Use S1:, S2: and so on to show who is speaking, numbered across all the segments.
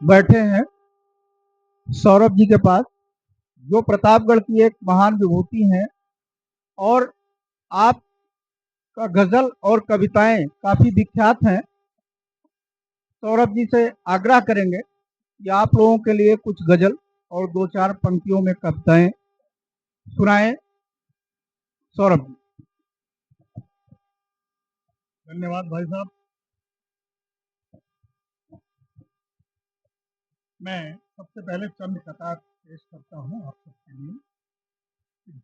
S1: बैठे हैं सौरभ जी के पास, जो प्रतापगढ़ की एक महान विभूति हैं और आपका गजल और कविताएं काफी विख्यात हैं। सौरभ जी से आग्रह करेंगे कि आप लोगों के लिए कुछ गजल और दो चार पंक्तियों में कविताएं सुनाएं। सौरभ जी।
S2: धन्यवाद भाई साहब। मैं सबसे पहले चंद कतार पेश करता हूँ आप सबके लिए।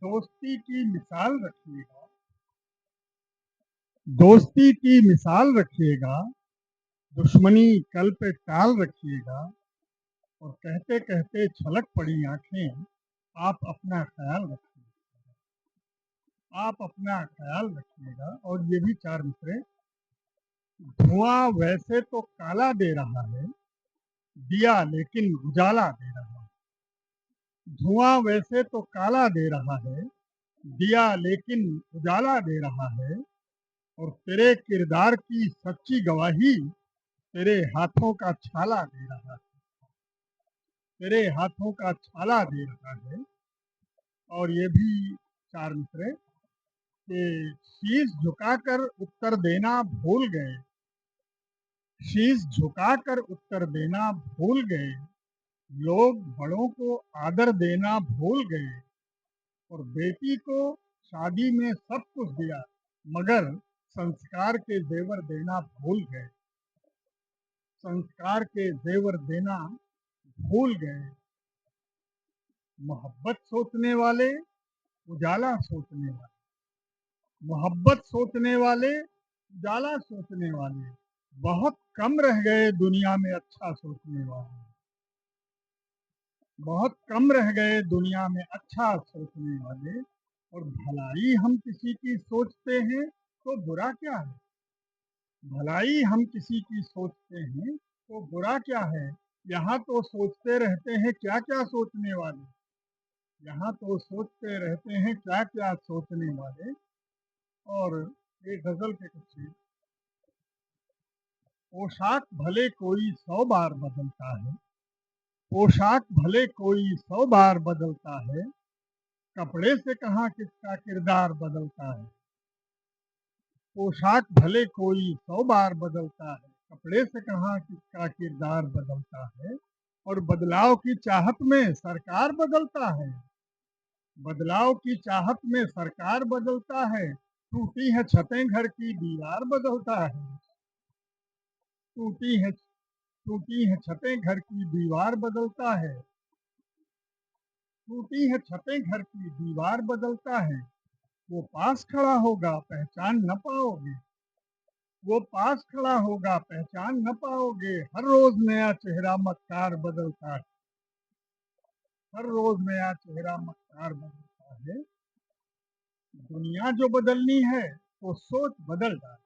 S2: दोस्ती की मिसाल रखिएगा, दोस्ती की मिसाल रखिएगा, दुश्मनी कल पे टाल रखिएगा, और कहते कहते छलक पड़ी आंखें, आप अपना ख्याल रखिएगा, आप अपना ख्याल रखिएगा। और ये भी चार मिसरे। धुआं वैसे तो काला दे रहा है, दिया लेकिन उजाला दे रहा है। धुआं वैसे तो काला दे रहा है, दिया लेकिन उजाला दे रहा है, और तेरे किरदार की सच्ची गवाही तेरे हाथों का छाला दे रहा है, तेरे हाथों का छाला दे रहा है। और ये भी चार मिसरे कि शीश झुकाकर उत्तर देना भूल गए, शीश झुकाकर उत्तर देना भूल गए, लोग बड़ों को आदर देना भूल गए, और बेटी को शादी में सब कुछ दिया मगर संस्कार के जेवर देना भूल गए, संस्कार के जेवर देना भूल गए। मोहब्बत सोचने वाले, उजाला सोचने वाले, मोहब्बत सोचने वाले, उजाला सोचने वाले, बहुत कम रह गए दुनिया में अच्छा सोचने वाले, बहुत कम रह गए दुनिया में अच्छा सोचने वाले। और भलाई हम किसी की सोचते हैं तो बुरा क्या है, भलाई हम किसी की सोचते हैं तो बुरा क्या है। यहाँ तो सोचते रहते हैं क्या क्या सोचने वाले, यहाँ तो सोचते रहते हैं क्या क्या सोचने वाले। और एक गजल के कुछ शेर। पोशाक भले कोई 100 बार बदलता है, पोशाक भले कोई 100 बार बदलता है, कपड़े से कहाँ किसका किरदार बदलता है। पोशाक भले कोई 100 बार बदलता है, कपड़े से कहाँ किसका किरदार बदलता है। और बदलाव की चाहत में सरकार बदलता है, बदलाव की चाहत में सरकार बदलता है, टूटी है छतें घर की दीवार बदलता है, टूटी है छतें घर की दीवार बदलता है, टूटी है छतें घर की दीवार बदलता है। वो पास खड़ा होगा पहचान न पाओगे, वो पास खड़ा होगा पहचान न पाओगे, हर रोज नया चेहरा मक्कार बदलता है, हर रोज नया चेहरा मक्कार बदलता है। दुनिया जो बदलनी है तो सोच बदल डालो,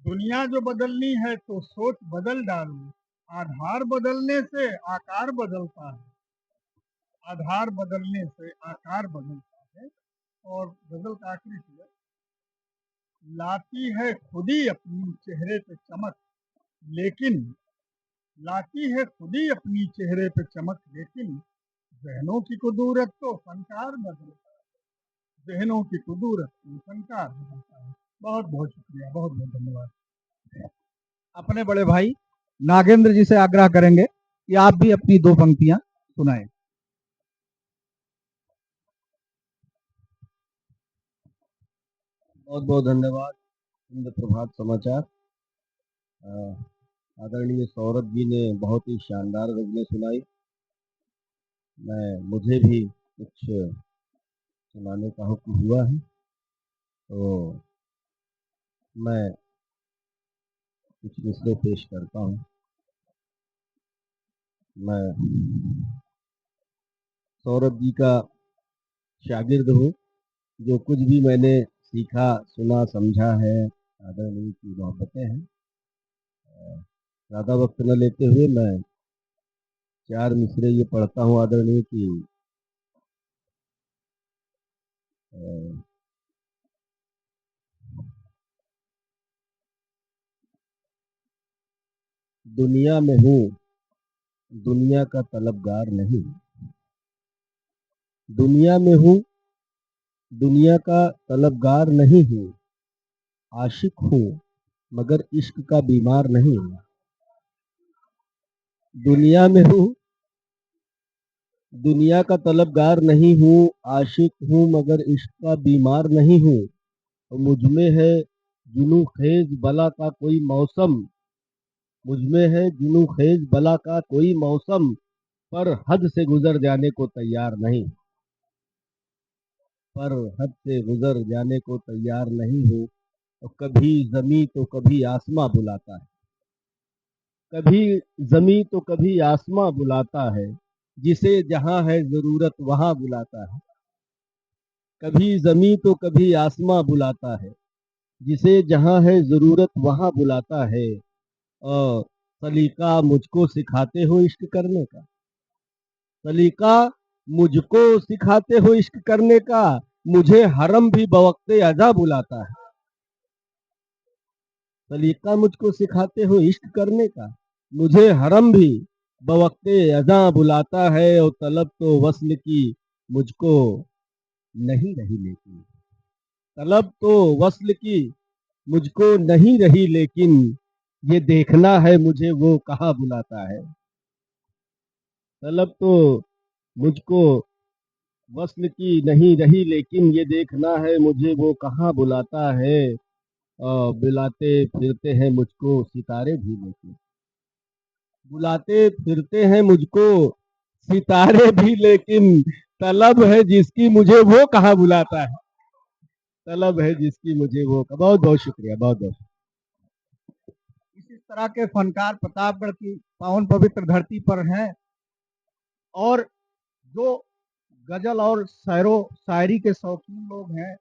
S2: दुनिया जो बदलनी है तो सोच बदल डालो, आधार बदलने से आकार बदलता है, आधार बदलने से आकार बदलता है। और गजल का आखिरी शेर। लाती है खुदी अपनी चेहरे पे चमक, लेकिन लाती है खुदी अपनी चेहरे पे चमक, लेकिन जहनों की कुदूरत तो फनकार बदलता है, जहनों की कुदूरत तो फनकार बदलता है। बहुत बहुत शुक्रिया, बहुत बहुत धन्यवाद।
S1: अपने बड़े भाई नागेंद्र जी से आग्रह करेंगे कि आप भी अपनी दो पंक्तियां सुनाएं।
S3: बहुत बहुत धन्यवाद। हिंद प्रभात समाचार। आदरणीय सौरभ जी ने बहुत ही शानदार गजलें सुनाई। मुझे भी कुछ सुनाने का हुक्म हुआ है तो मैं कुछ मिसरे पेश करता हूँ। मैं सौरभ जी का शागिर्द हूँ। जो कुछ भी मैंने सीखा सुना समझा है, आदरणीय की मोहब्बतें हैं। ज़्यादा वक्त न लेते हुए मैं चार मिसरे ये पढ़ता हूँ आदरणीय की। दुनिया में हूँ दुनिया का तलबगार नहीं। दुनिया में हूँ, दुनिया का तलबगार नहीं हूँ। आशिक हूँ मगर इश्क का बीमार नहीं हूँ। दुनिया में हूँ, दुनिया का तलबगार नहीं हूँ। आशिक हूँ मगर इश्क का बीमार नहीं हूँ। और मुझ में है जुनू खेज बला का कोई मौसम, मुझ में है जुनू खेज बला का कोई मौसम, पर हद से गुजर जाने को तैयार नहीं। पर हद से गुजर जाने को तैयार नहीं हूँ। और कभी जमी तो कभी आसमां बुलाता है, कभी जमी तो कभी आसमां बुलाता है, जिसे जहां है जरूरत वहां बुलाता है। कभी जमी तो कभी आसमां बुलाता है, जिसे जहां है जरूरत वहां बुलाता है। और सलीका मुझको सिखाते हो इश्क करने का, सलीका मुझको सिखाते हो इश्क करने का, मुझे हरम भी बवक्ते अज़ा बुलाता है। सलीका मुझको सिखाते हो इश्क करने का, मुझे हरम भी बवक्ते अज़ा बुलाता है। और तलब तो वस्ल की मुझको नहीं रही लेकिन, तलब तो वस्ल की मुझको नहीं रही लेकिन, ये देखना है मुझे वो कहाँ बुलाता है। तलब तो मुझको वस्ल की नहीं रही लेकिन, ये देखना है मुझे वो कहाँ बुलाता है। बुलाते फिरते हैं मुझको सितारे भी लेकिन, बुलाते फिरते हैं मुझको सितारे भी लेकिन, तलब है जिसकी मुझे वो कहाँ बुलाता है। तलब है जिसकी मुझे वो, बहुत बहुत शुक्रिया, बहुत बहुत।
S1: इस तरह के फनकार प्रतापगढ़ की पावन पवित्र धरती पर हैं। और जो गजल और शायरो शायरी के शौकीन लोग हैं,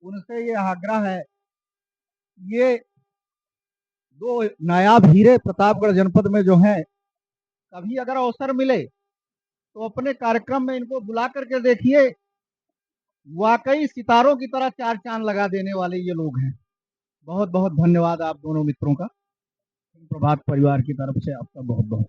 S1: उनसे ये आग्रह है, ये दो नायाब हीरे प्रतापगढ़ जनपद में जो हैं, कभी अगर अवसर मिले तो अपने कार्यक्रम में इनको बुला करके देखिए। वाकई सितारों की तरह चार चांद लगा देने वाले ये लोग हैं। बहुत बहुत धन्यवाद आप दोनों मित्रों का। प्रभात परिवार की तरफ से आपका बहुत बहुत